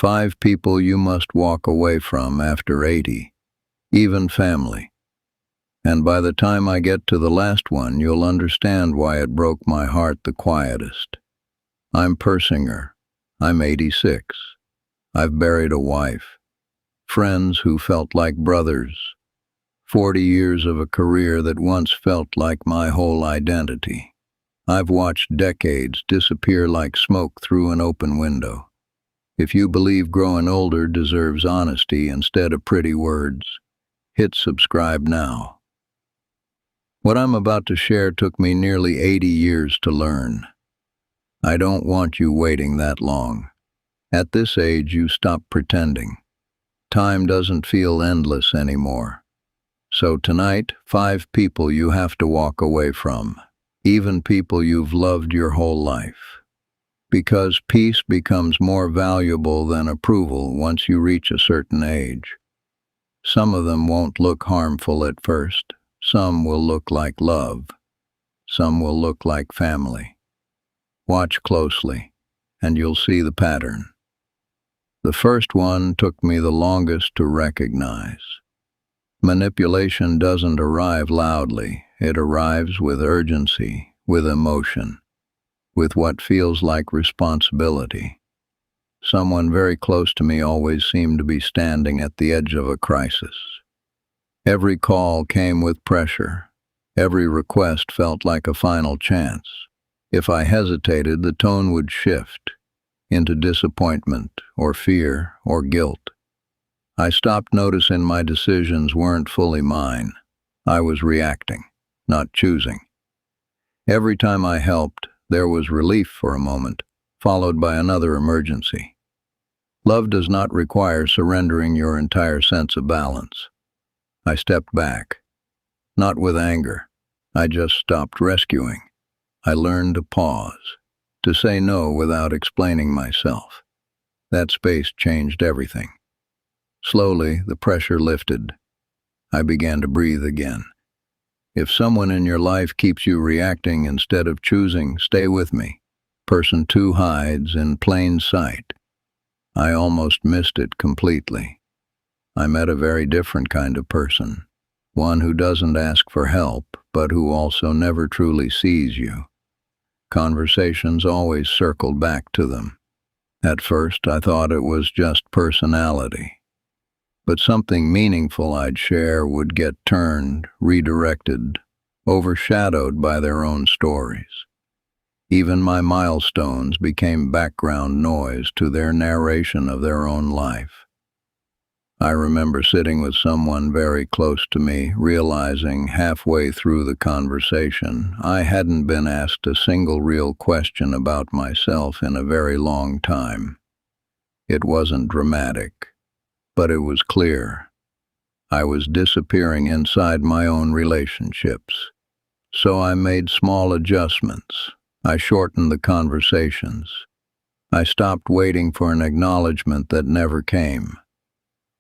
5 people you must walk away from after 80, even family. And by the time I get to the last one, you'll understand why it broke my heart the quietest. I'm Persinger. I'm 86. I've buried a wife, friends who felt like brothers, 40 years of a career that once felt like my whole identity. I've watched decades disappear like smoke through an open window. If you believe growing older deserves honesty instead of pretty words, hit subscribe now. What I'm about to share took me nearly 80 years to learn. I don't want you waiting that long. At this age, you stop pretending. Time doesn't feel endless anymore. So tonight, 5 people you have to walk away from, even people you've loved your whole life. Because peace becomes more valuable than approval once you reach a certain age. Some of them won't look harmful at first. Some will look like love. Some will look like family. Watch closely, and you'll see the pattern. The first one took me the longest to recognize. Manipulation doesn't arrive loudly. It arrives with urgency, with emotion, with what feels like responsibility. Someone very close to me always seemed to be standing at the edge of a crisis. Every call came with pressure. Every request felt like a final chance. If I hesitated, the tone would shift into disappointment or fear or guilt. I stopped noticing my decisions weren't fully mine. I was reacting, not choosing. Every time I helped, there was relief for a moment, followed by another emergency. Love does not require surrendering your entire sense of balance. I stepped back, not with anger. I just stopped rescuing. I learned to pause, to say no without explaining myself. That space changed everything. Slowly, the pressure lifted. I began to breathe again. If someone in your life keeps you reacting instead of choosing, stay with me. Person 2 hides in plain sight. I almost missed it completely. I met a very different kind of person, one who doesn't ask for help, but who also never truly sees you. Conversations always circled back to them. At first, I thought it was just personality. But something meaningful I'd share would get turned, redirected, overshadowed by their own stories. Even my milestones became background noise to their narration of their own life. I remember sitting with someone very close to me, realizing halfway through the conversation I hadn't been asked a single real question about myself in a very long time. It wasn't dramatic, but it was clear. I was disappearing inside my own relationships. So I made small adjustments. I shortened the conversations. I stopped waiting for an acknowledgement that never came.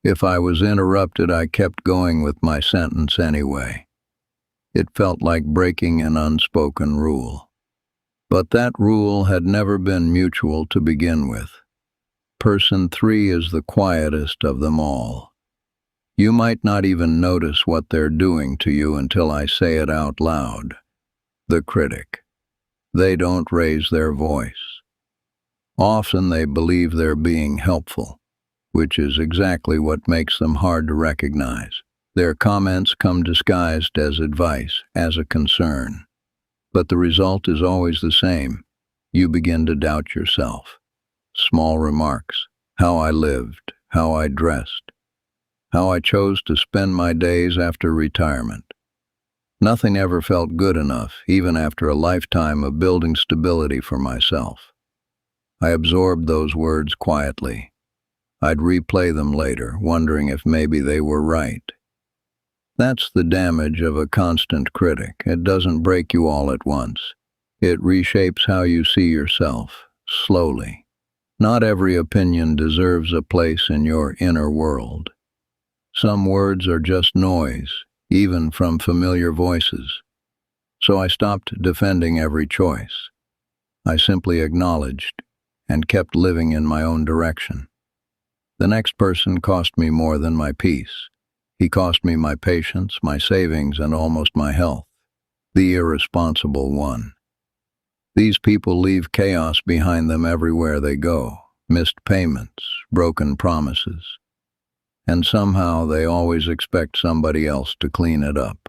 If I was interrupted, I kept going with my sentence anyway. It felt like breaking an unspoken rule. But that rule had never been mutual to begin with. Person 3 is the quietest of them all. You might not even notice what they're doing to you until I say it out loud. The critic. They don't raise their voice. Often they believe they're being helpful, which is exactly what makes them hard to recognize. Their comments come disguised as advice, as a concern. But the result is always the same. You begin to doubt yourself. Small remarks, how I lived, how I dressed, how I chose to spend my days after retirement. Nothing ever felt good enough, even after a lifetime of building stability for myself. I absorbed those words quietly. I'd replay them later, wondering if maybe they were right. That's the damage of a constant critic. It doesn't break you all at once. It reshapes how you see yourself, slowly. Not every opinion deserves a place in your inner world. Some words are just noise, even from familiar voices. So I stopped defending every choice. I simply acknowledged and kept living in my own direction. The next person cost me more than my peace. He cost me my patience, my savings, and almost my health. The irresponsible one. These people leave chaos behind them everywhere they go. Missed payments, broken promises. And somehow they always expect somebody else to clean it up.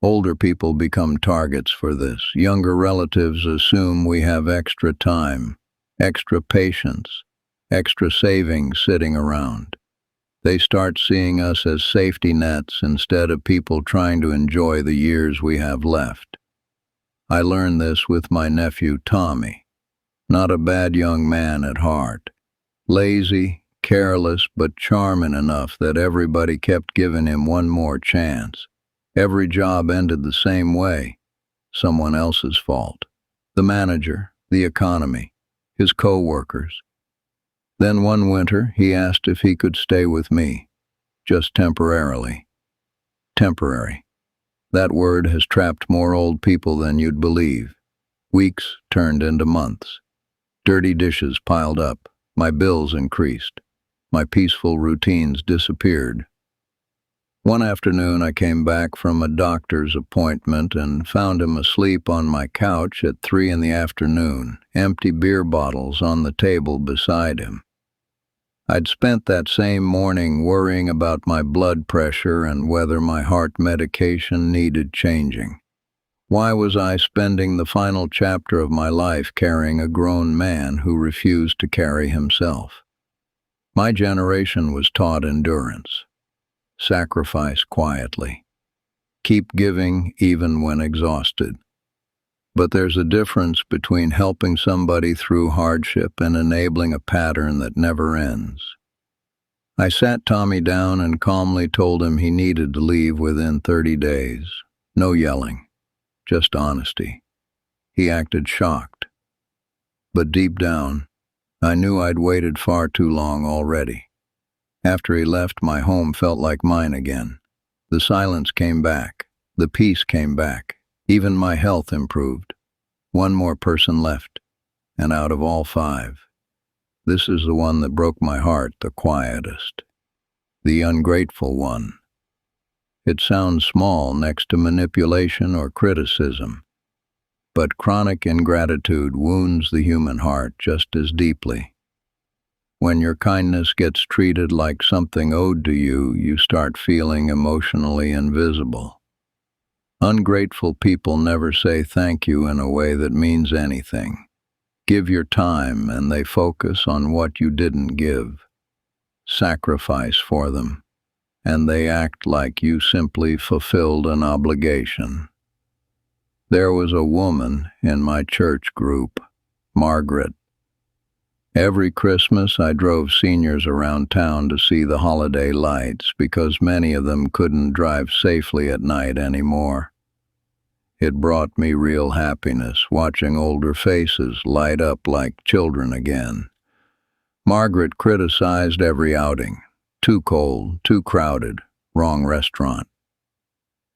Older people become targets for this. Younger relatives assume we have extra time, extra patience, extra savings sitting around. They start seeing us as safety nets instead of people trying to enjoy the years we have left. I learned this with my nephew Tommy. Not a bad young man at heart. Lazy, careless, but charming enough that everybody kept giving him one more chance. Every job ended the same way. Someone else's fault. The manager, the economy, his co-workers. Then one winter, he asked if he could stay with me, just temporarily. Temporary. That word has trapped more old people than you'd believe. Weeks turned into months. Dirty dishes piled up. My bills increased. My peaceful routines disappeared. One afternoon, I came back from a doctor's appointment and found him asleep on my couch at 3 p.m, empty beer bottles on the table beside him. I'd spent that same morning worrying about my blood pressure and whether my heart medication needed changing. Why was I spending the final chapter of my life carrying a grown man who refused to carry himself? My generation was taught endurance. Sacrifice quietly. Keep giving even when exhausted. But there's a difference between helping somebody through hardship and enabling a pattern that never ends. I sat Tommy down and calmly told him he needed to leave within 30 days. No yelling, just honesty. He acted shocked. But deep down, I knew I'd waited far too long already. After he left, my home felt like mine again. The silence came back. The peace came back. Even my health improved. One more person left, and out of all 5, this is the one that broke my heart the quietest. The ungrateful one. It sounds small next to manipulation or criticism, but chronic ingratitude wounds the human heart just as deeply. When your kindness gets treated like something owed to you, you start feeling emotionally invisible. Ungrateful people never say thank you in a way that means anything. Give your time and they focus on what you didn't give. Sacrifice for them, and they act like you simply fulfilled an obligation. There was a woman in my church group, Margaret. Every Christmas, I drove seniors around town to see the holiday lights because many of them couldn't drive safely at night anymore. It brought me real happiness watching older faces light up like children again. Margaret criticized every outing. Too cold, too crowded, wrong restaurant.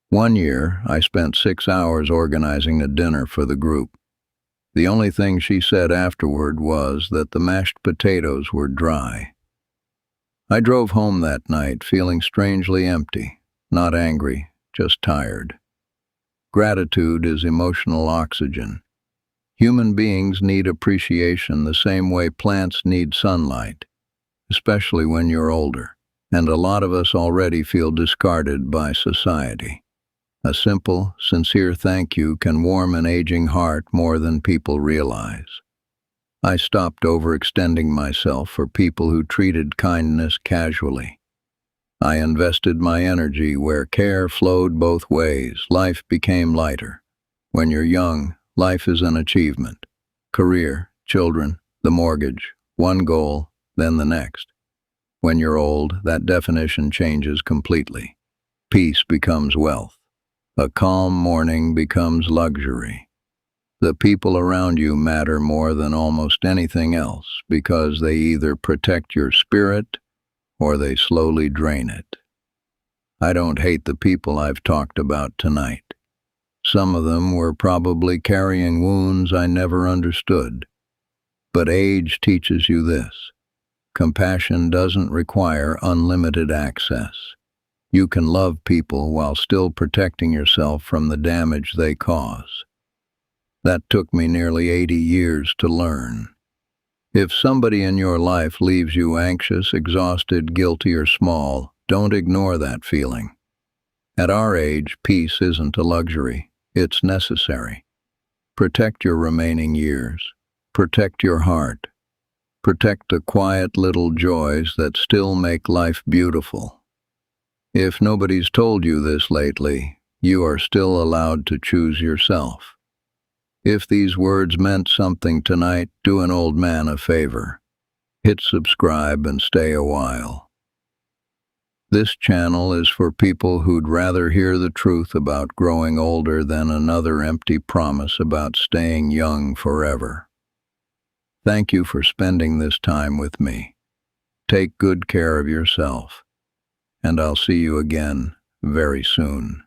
One year, I spent 6 hours organizing a dinner for the group. The only thing she said afterward was that the mashed potatoes were dry. I drove home that night feeling strangely empty, not angry, just tired. Gratitude is emotional oxygen. Human beings need appreciation the same way plants need sunlight, especially when you're older, and a lot of us already feel discarded by society. A simple, sincere thank you can warm an aging heart more than people realize. I stopped overextending myself for people who treated kindness casually. I invested my energy where care flowed both ways. Life became lighter. When you're young, life is an achievement. Career, children, the mortgage, one goal, then the next. When you're old, that definition changes completely. Peace becomes wealth. A calm morning becomes luxury. The people around you matter more than almost anything else because they either protect your spirit or they slowly drain it. I don't hate the people I've talked about tonight. Some of them were probably carrying wounds I never understood. But age teaches you this. Compassion doesn't require unlimited access. You can love people while still protecting yourself from the damage they cause. That took me nearly 80 years to learn. If somebody in your life leaves you anxious, exhausted, guilty, or small, don't ignore that feeling. At our age, peace isn't a luxury, it's necessary. Protect your remaining years. Protect your heart. Protect the quiet little joys that still make life beautiful. If nobody's told you this lately, you are still allowed to choose yourself. If these words meant something tonight, do an old man a favor. Hit subscribe and stay a while. This channel is for people who'd rather hear the truth about growing older than another empty promise about staying young forever. Thank you for spending this time with me. Take good care of yourself, and I'll see you again very soon.